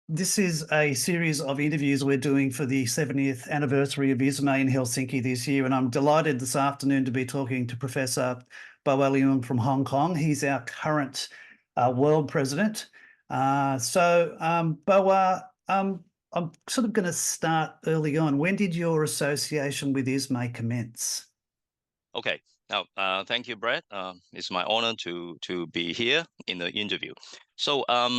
This is a series of interviews we're doing for the 70th anniversary of ISME in Helsinki this year, and I'm delighted this afternoon to be talking to Professor Leung from Hong Kong. He's our current world president. I'm sort of going to start early on. When did your association with ISME commence? Okay. Now, thank you, Brett. It's my honor to be here in the interview. So, a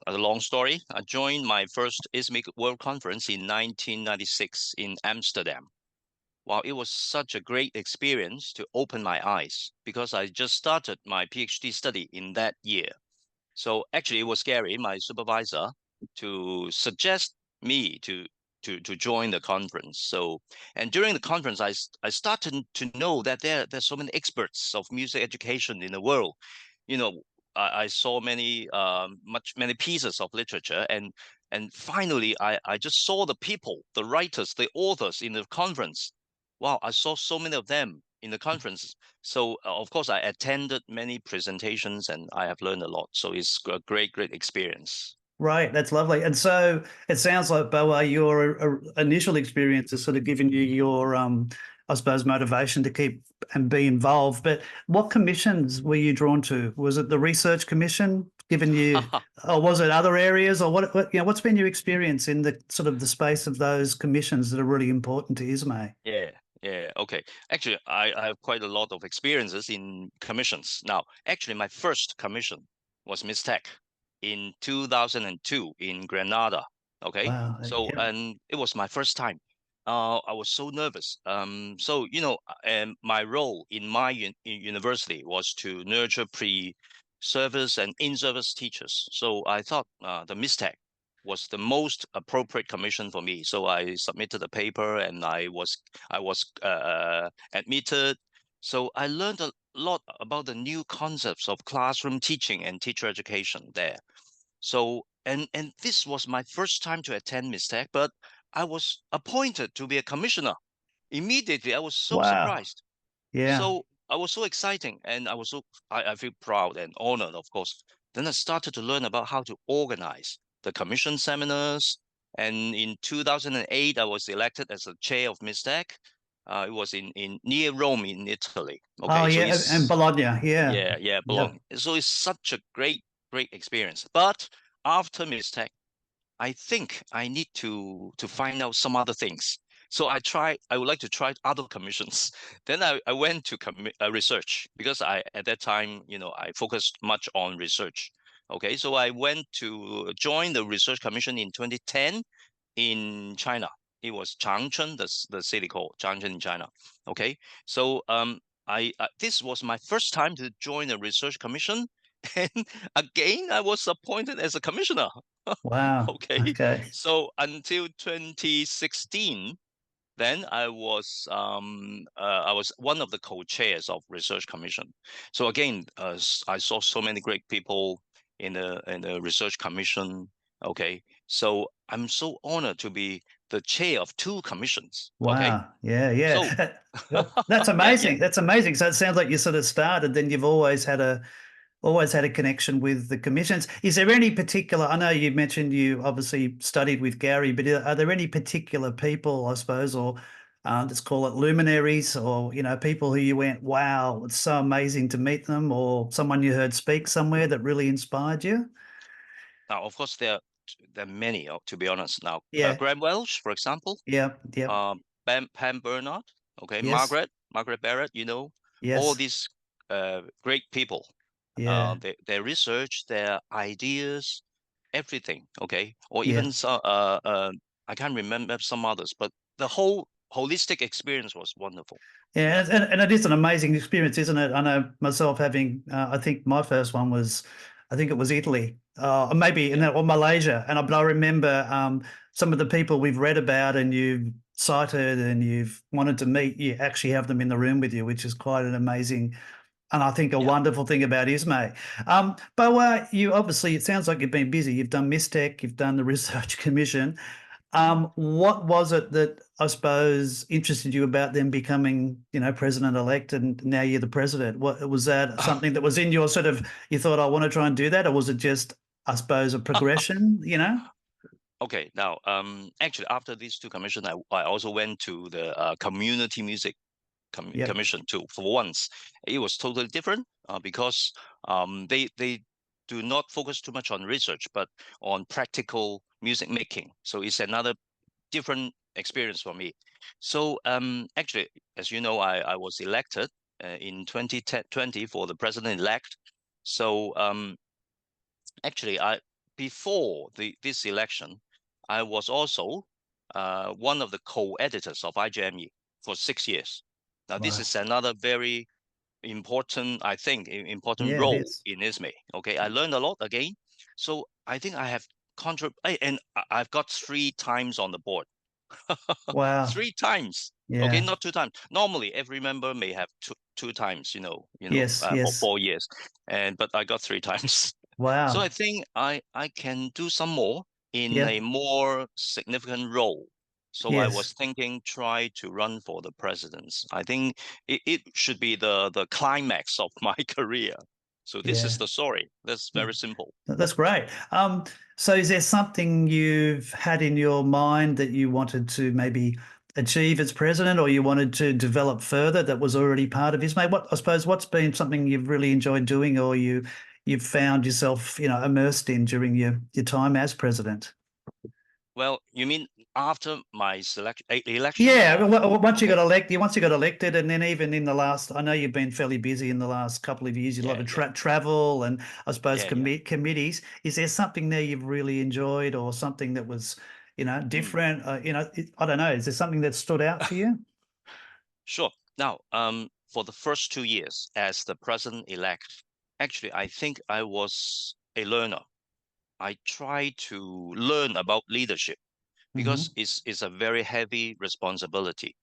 long story. I joined my first ISME World Conference in 1996 in Amsterdam. Wow, it was such a great experience to open my eyes because I just started my PhD study in that year. So actually, it was scary. My supervisor to suggest me to join the conference. So, and during the conference, I started to know that there's so many experts of music education in the world. You know, I saw many pieces of literature, and finally, I just saw the people, the writers, the authors in the conference. Wow, I saw so many of them in the conference. So of course, I attended many presentations and I have learned a lot. So it's a great experience. Right, that's lovely. And so it sounds like, Boa, your initial experience has sort of given you your, I suppose, motivation to keep and be involved. But what commissions were you drawn to? Was it the research commission given you, or was it other areas, or what's been your experience in the sort of the space of those commissions that are really important to ISME? Yeah, okay. Actually, I have quite a lot of experiences in commissions. Now, actually, my first commission was Miss Tech in 2002 in Granada. Okay, Wow. so Yeah. and it was my first time. I was so nervous. So and my role in my in university was to nurture pre-service and in-service teachers. So I thought the Miss Tech was the most appropriate commission for me. So I submitted a paper and I was admitted. So I learned a lot about the new concepts of classroom teaching and teacher education there. So and this was my first time to attend Miss Tech, but I was appointed to be a commissioner. Immediately, I was so Wow. surprised. Yeah. So I was so exciting and I feel proud and honored, of course. Then I started to learn about how to organize the commission seminars. And in 2008, I was elected as the chair of Miss Tech. It was in near Rome in Italy. Oh, Okay, so yeah. And it's Bologna. Yeah. yeah, Yep. Bologna. So it's such a great experience. But after Miss Tech, I think I need to find out some other things. So I would like to try other commissions. Then I went to research because at that time, I focused much on research. Okay, so I went to join the research commission in 2010 in China. It was Changchun, the city called Changchun in China. Okay, so this was my first time to join a research commission, and again I was appointed as a commissioner. Wow. Okay, Okay. so until 2016, then I was one of the co-chairs of research commission. So again, I saw so many great people in the research commission. Okay, so I'm so honored to be the chair of two commissions. Okay, Wow. Yeah. so Yeah. That's yeah. amazing. That's amazing. So it sounds like you sort of started, then you've always had a connection with the commissions. Is there any particular, I know you mentioned you obviously studied with Gary, but are there any particular people, I suppose, or let's call it luminaries, or, people who you went, wow, it's so amazing to meet them, or someone you heard speak somewhere that really inspired you? Now, of course, there are many. To be honest, now Yeah. Graham Welsh, for example, Yep. Yep. Pam Bernard, okay, Yes. Margaret Barrett, all Yes. these great people. Yeah. Their research, their ideas, everything. Okay, or Yeah. even some. I can't remember some others, but the whole holistic experience was wonderful. Yeah, Yeah. and it is an amazing experience, isn't it? I know myself having, I think my first one was, I think it was Italy, maybe Yeah. or Malaysia. But I remember some of the people we've read about and you've cited and you've wanted to meet, you actually have them in the room with you, which is quite an amazing, and I think a Yeah. wonderful thing about ISME. But you obviously, it sounds like you've been busy. You've done Mistec, you've done the Research Commission. What was it that I suppose interested you about them becoming, president-elect, and now you're the president? What was that something that was in your sort of, you thought, I want to try and do that, or was it just, I suppose, a progression? Okay, now actually after these two commissions, I also went to the community music Yep. commission too. For once, it was totally different because they do not focus too much on research, but on practical music making. So it's another different experience for me. So actually, as you know, I was elected in 2020 for the president-elect. So actually, before this election, I was also one of the co-editors of IGME for 6 years. Now, this Wow. is another very important, I think, important Yeah, it role is. in ISME. Okay, I learned a lot again. So I think I have and I've got 3 times on the board. Wow. 3 times. Okay, Yeah. not 2 times. Normally, every member may have two times. Yes. For Yes. 4 years, but I got 3 times. So I Wow. think I can do some more in a Yep. more significant role. So I was Yes. thinking, try to run for the presidents. I think it should be the climax of my career. So this is Yeah. the story. That's Yeah. very simple. That's great. So is there something you've had in your mind that you wanted to maybe achieve as president, or you wanted to develop further that was already part of ISME? What, I suppose, what's been something you've really enjoyed doing, or you've found yourself, immersed in during your time as president? Well, you mean after my election Yeah, or okay? once you got elected, and then even in the last, I know you've been fairly busy in the last couple of years. You a lot Yeah, of yeah, travel and I suppose yeah. committees. Is there something there you've really enjoyed, or something that was, Mm. different? I don't know. Is there something that stood out for you? Sure. Now, for the first 2 years as the president-elect, actually, I think I was a learner. I tried to learn about leadership because Hmm. it's a very heavy responsibility.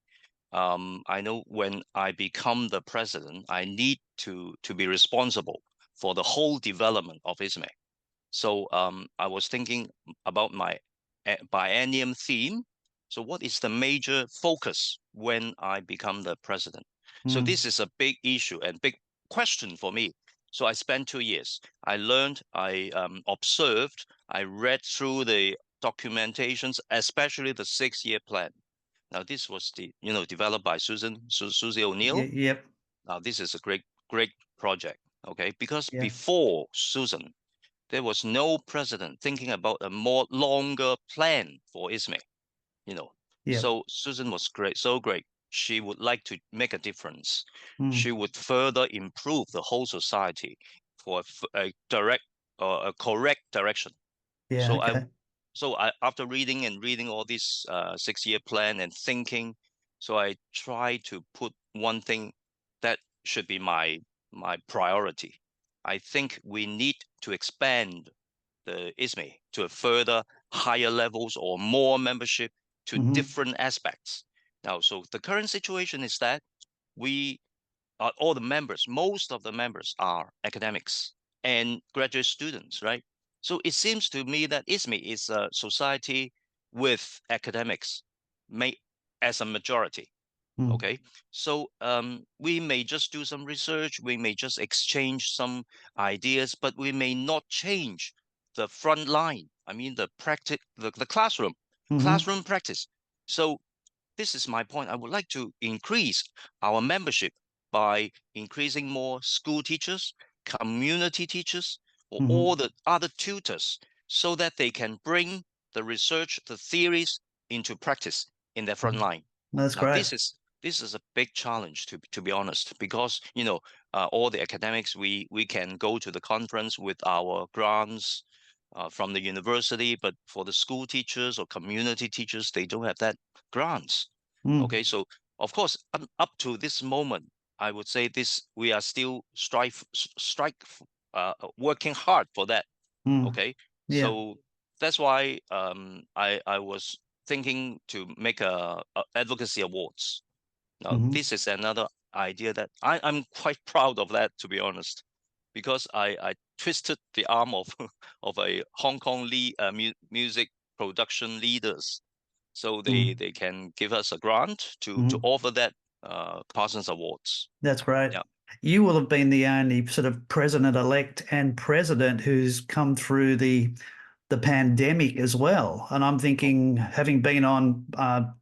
I know when I become the president, I need to be responsible for the whole development of ISME. So I was thinking about my biennium theme. So what is the major focus when I become the president? So Mm. this is a big issue and big question for me. So I spent 2 years. I learned, I observed, I read through the documentations, especially the 6-year plan. Now this was developed by Susie O'Neill. Yep. Now this is a great project. Okay, because Yeah. before Susan, there was no president thinking about a more longer plan for ISME, you know. Yep. So Susan was great, so great. She would like to make a difference. Mm. She would further improve the whole society for a direct or a correct direction. Yeah. So Okay. after reading all this 6-year plan and thinking, so I try to put one thing that should be my priority. I think we need to expand the ISME to a further higher levels or more membership to Hmm. different aspects. Now, so the current situation is that we all the members, most of the members are academics and graduate students, right? So it seems to me that ISME is a society with academics may, as a majority. Mm. Okay, so we may just do some research, we may just exchange some ideas, but we may not change the front line. I mean, the Hmm. classroom practice. So this is my point. I would like to increase our membership by increasing more school teachers, community teachers, or all Hmm. the other tutors so that they can bring the research, the theories into practice in their front line. That's Now, great. this is a big challenge to be honest, because all the academics we can go to the conference with our grants from the university, but for the school teachers or community teachers, they don't have that grants. Mm. Okay, so of course, up to this moment, I would say this we are still working hard for that. Mm. Okay, Yeah. so that's why I was thinking to make a advocacy awards. Now Hmm. this is another idea that I'm quite proud of that, to be honest, because I twisted the arm of of a Hong Kong music production leaders, so Mm. they can give us a grant to Hmm. offer that Parsons Awards. That's great. Yeah. You will have been the only sort of president-elect and president who's come through the the pandemic as well. And I'm thinking, having been on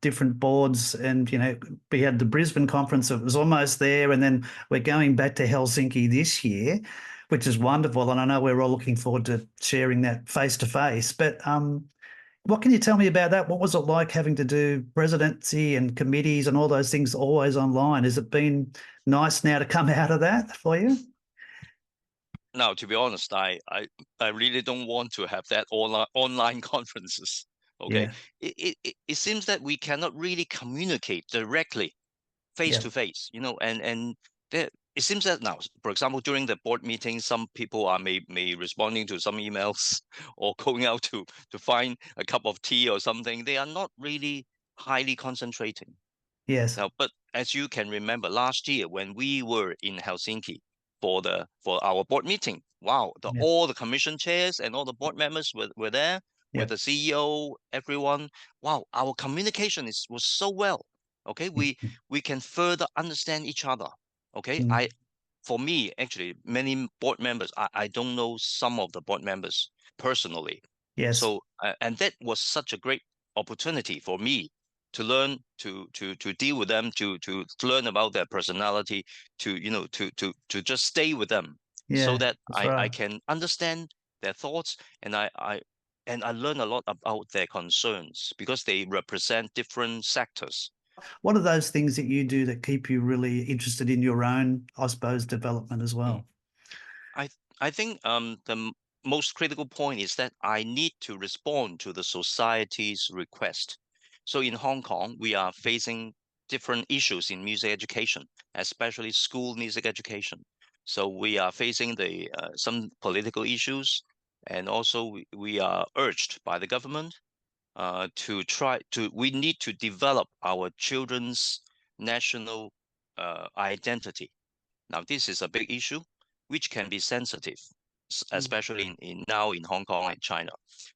different boards, and we had the Brisbane conference, it was almost there, and then we're going back to Helsinki this year, which is wonderful. And I know we're all looking forward to sharing that face to face. But what can you tell me about that? What was it like having to do presidency and committees and all those things always online? Has it been nice now to come out of that for you? Now, to be honest, I really don't want to have that online conferences. Okay, Yeah, it seems that we cannot really communicate directly, face yeah, to face, and there, it seems that now, for example, during the board meeting, some people are may responding to some emails or going out to find a cup of tea or something. They are not really highly concentrating. yes, Now, but as you can remember, last year when we were in Helsinki for our board meeting, wow, yeah, all the commission chairs and all the board members were there with yeah, the CEO, everyone. Wow, our communication was so well. Okay, we can further understand each other. Okay, mm, for me, actually, many board members, I don't know some of the board members personally. yes, So, and that was such a great opportunity for me to learn to deal with them, to learn about their personality, to just stay with them, so yeah, that that's I right. can understand their thoughts, and I learn a lot about their concerns because they represent different sectors. What are those things that you do that keep you really interested in your own, I suppose, development as Mm. well? I I think most critical point is that I need to respond to the society's request. So in Hong Kong, we are facing different issues in music education, especially school music education. So we are facing the some political issues, and also we are urged by the government to try to. We need to develop our children's national identity. Now, this is a big issue which can be sensitive, Mm. especially in now in Hong Kong and China.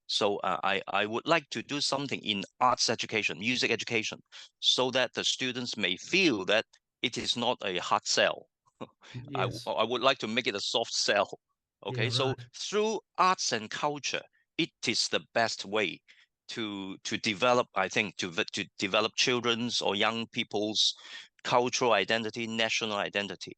So I would like to do something in arts education, music education, so that the students may feel that it is not a hard sell. Yes. I would like to make it a soft sell. Yeah, Okay, so right. through arts and culture, it is the best way to develop, I think, to develop children's or young people's cultural identity, national identity.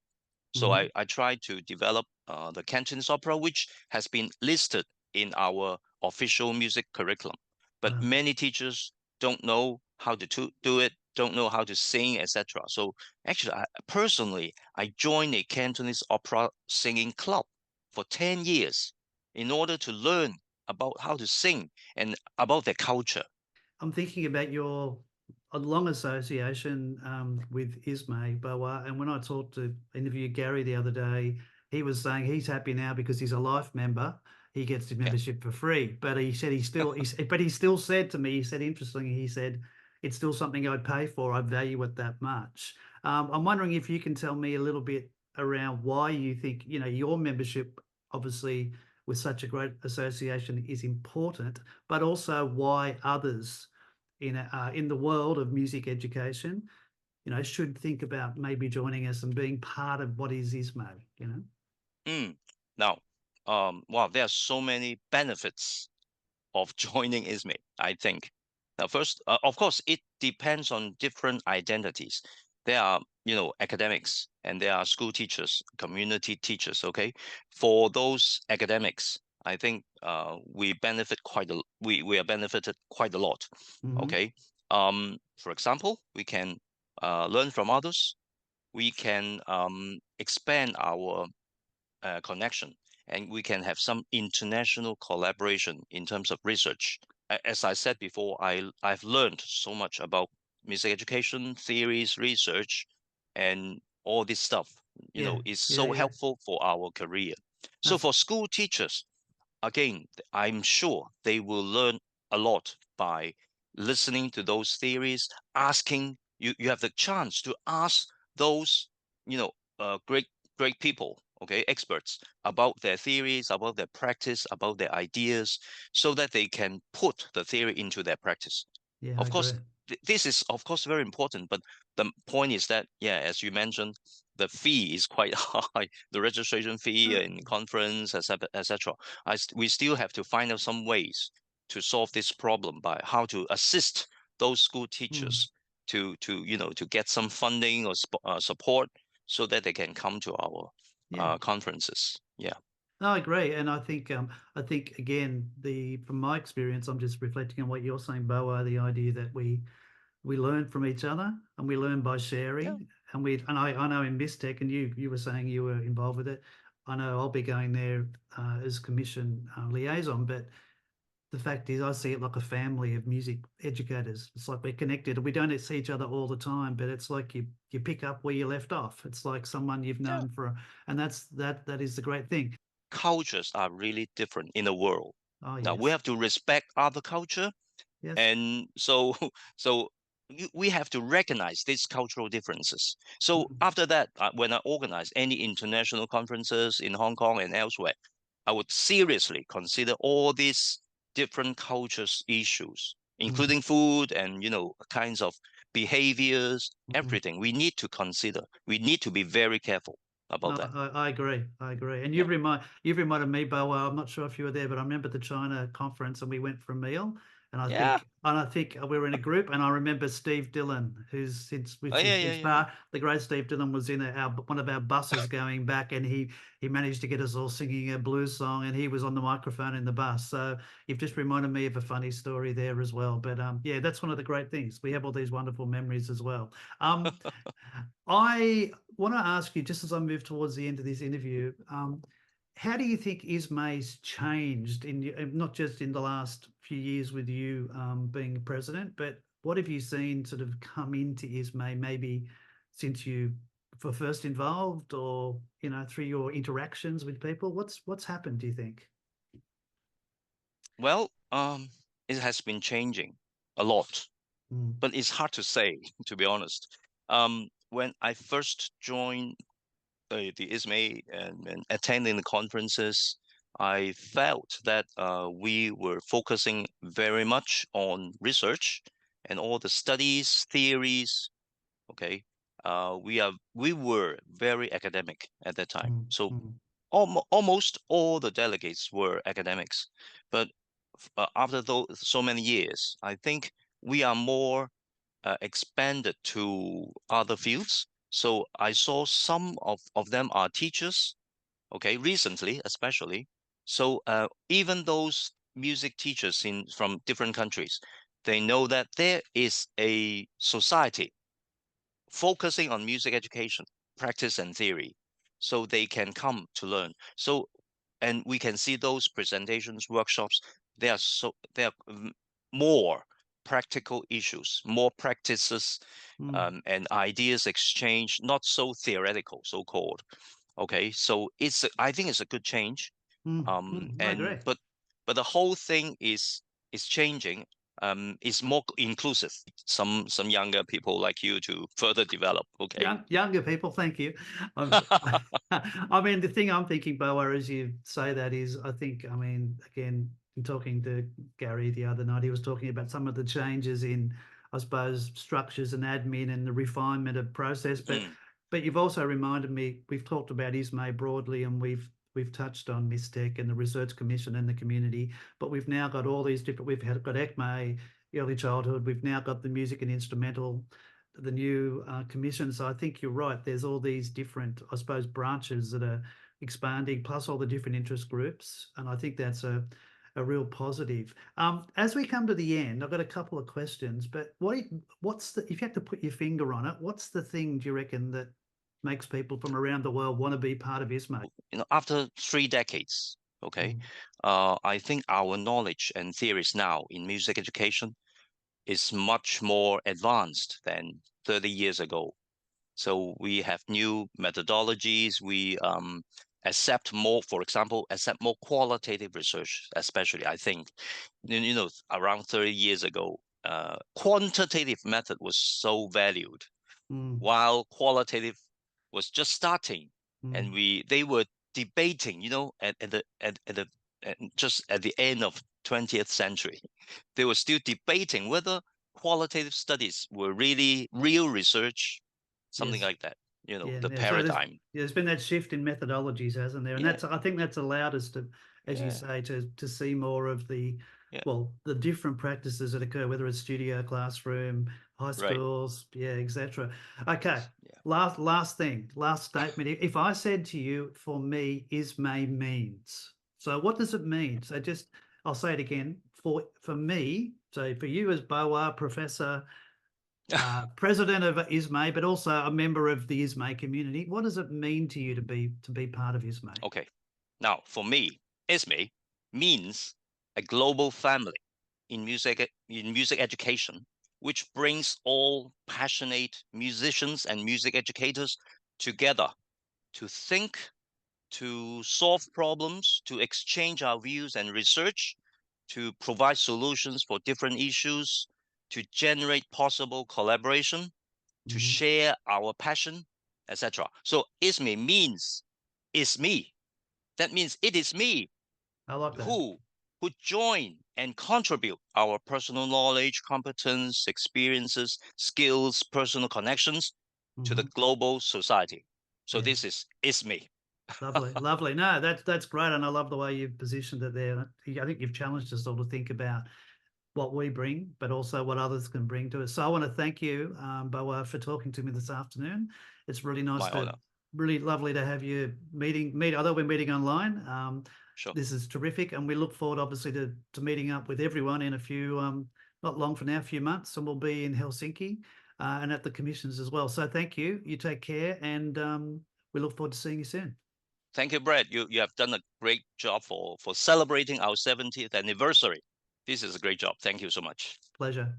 So Hmm. I tried to develop the Cantonese opera, which has been listed in our official music curriculum. But Wow. many teachers don't know how to do it, don't know how to sing, etc. So actually, personally, I joined a Cantonese opera singing club for 10 years in order to learn about how to sing and about their culture. I'm thinking about your a long association with ISME, Boa. And when I talked to interview Gary the other day, he was saying he's happy now because he's a life member. He gets his Yeah. membership for free. But he said but he still said to me, he said, interestingly, he said, it's still something I'd pay for. I value it that much. I'm wondering if you can tell me a little bit around why you think, your membership, obviously, with such a great association is important, but also why others in the world of music education, should think about maybe joining us and being part of what is ISMO. Mm. Now, wow, there are so many benefits of joining ISME, I think. Now, first, of course, it depends on different identities. There are, academics, and there are school teachers, community teachers. Okay, for those academics, I think we are benefited quite a lot. Hmm. Okay, for example, we can learn from others. We can expand our connection, and we can have some international collaboration in terms of research. As I said before, I've learned so much about music education, theories, research, and all this stuff. Yeah, Is yeah, so yeah. helpful for our career. So That's for school teachers, again, I'm sure they will learn a lot by listening to those theories, asking you have the chance to ask those, great people, okay, experts about their theories, about their practice, about their ideas, so that they can put the theory into their practice. yeah, I Of agree. course, this is of course very important, but the point is that, yeah, as you mentioned, the fee is quite high, the registration fee Uh, in conference, etc., etc. We still have to find out some ways to solve this problem by how to assist those school mm, teachers to to get some funding or support so that they can come to our yeah. conferences. Yeah. No, I agree, and I think again, the from my experience, I'm just reflecting on what you're saying, Boa, the idea that we learn from each other and we learn by Yeah. sharing, and I know in Mistec, and you were saying you were involved with it. I know I'll be going there as commission liaison, but the fact is, I see it like a family of music educators. It's like we're connected. We don't see each other all the time, but it's like you pick up where you left off. It's like someone you've Yeah. known for, and that is the great thing. Cultures are really different in the world. Oh Now we yes, have to respect other culture, yes, and so so we have to recognize these cultural differences. So mm, after that, when I organize any international conferences in Hong Kong and elsewhere, I would seriously consider all these different cultures issues, mm, including food and kinds of behaviors, mm. everything we need to consider. We need to be very careful No, about that. I agree. I agree. And Yeah. you've reminded me, Bo. I'm not sure if you were there, but I remember the China conference and we went for a meal. Yeah. And I think we were in a group, and I remember Steve Dillon, Oh, which yeah, is yeah, his yeah, yeah. bar. The great Steve Dillon was in one of our buses going back, and he managed to get us all singing a blues song, and he was on the microphone in the bus. So you've just reminded me of a funny story there as well. But yeah, that's one of the great things. We have all these wonderful memories as well. Um, I want to ask you, just as I move towards the end of this interview, how do you think ISME's changed not just in the last few years with you being president, but what have you seen sort of come into ISME maybe since you were first involved, or through your interactions with people? What's happened, do you think? Well, it has been changing a lot, Mm, but it's hard to say, to be honest. When I first joined the ISME and attending the conferences, I felt that we were focusing very much on research and all the studies, theories. Okay, we were very academic at that time. mm, So mm, almost all the delegates were academics, but after so many years, I think we are more expanded to other fields. So I saw some of them are teachers, okay, recently especially. So even those music teachers from different countries, they know that there is a society focusing on music education, practice and theory, so they can come to learn. So, and we can see those presentations, workshops, they are more practical issues, more practices, mm, and ideas exchange, not so theoretical, so called. Okay, so I think it's a good change. I agree. But the whole thing is changing. It's more inclusive. Some younger people like you to further develop. Okay. Younger people, thank you. I'm, I mean, the thing I'm thinking, Boa, as you say that is, I mean, again, in talking to Gary the other night, he was talking about some of the changes in, I suppose, structures and admin and the refinement of process. Mm, But you've also reminded me, we've talked about ISME broadly, and we've touched on Mistec and the Research Commission and the community, but we've now got all these different. Got ECME, early childhood. We've now got the music and instrumental, the new commission. So I think you're right. There's all these different, I suppose, branches that are expanding, plus all the different interest groups, and I think that's a real positive. As we come to the end, I've got a couple of questions, but what's the, if you have to put your finger on it, what's the thing, do you reckon, that makes people from around the world want to be part of ISMA? after 3 decades, okay, Mm, I think our knowledge and theories now in music education is much more advanced than 30 years ago. So we have new methodologies. We accept more, for example, accept more qualitative research, especially I think, around 30 years ago, quantitative method was so valued, mm, while qualitative was just starting, and mm. they were debating, just at the end of 20th century, they were still debating whether qualitative studies were really real research, something Yes. like that. you know, Yeah, the yeah. So paradigm. there's been that shift in methodologies, hasn't there? And Yeah, I think that's allowed us to, as you yeah, say, to see more of the, yeah. well, the different practices that occur, whether it's studio, classroom, high Right. schools, yeah, etc. Okay. Yeah. Last thing, last statement. If I said to you, for me, ISME means. So what does it mean? So just, I'll say it again. For me, so for you as BOA professor, president of ISME, but also a member of the ISME community. What does it mean to you to be part of ISME? Okay. Now, for me, ISME means a global family in music education, which brings all passionate musicians and music educators together to think, to solve problems, to exchange our views and research, to provide solutions for different issues, to generate possible collaboration, to Mhm. share our passion, etc. So ISME means is me. That means it is me I like that. who join and contribute our personal knowledge, competence, experiences, skills, personal connections to the Mhm. global society. So Yeah, this is me. lovely, lovely. No, that's great, and I love the way you've positioned it there. I think you've challenged us all to think about what we bring, but also what others can bring to us. So I want to thank you, Boa, for talking to me this afternoon. It's really nice My honor. really lovely to have you although we're meeting online. Sure. This is terrific, and we look forward, obviously, to meeting up with everyone in a few, not long from now, a few months, and we'll be in Helsinki and at the commissions as well. So thank you. You take care, and we look forward to seeing you soon. Thank you, Brad. You have done a great job for celebrating our 70th anniversary. This is a great job. Thank you so much. Pleasure.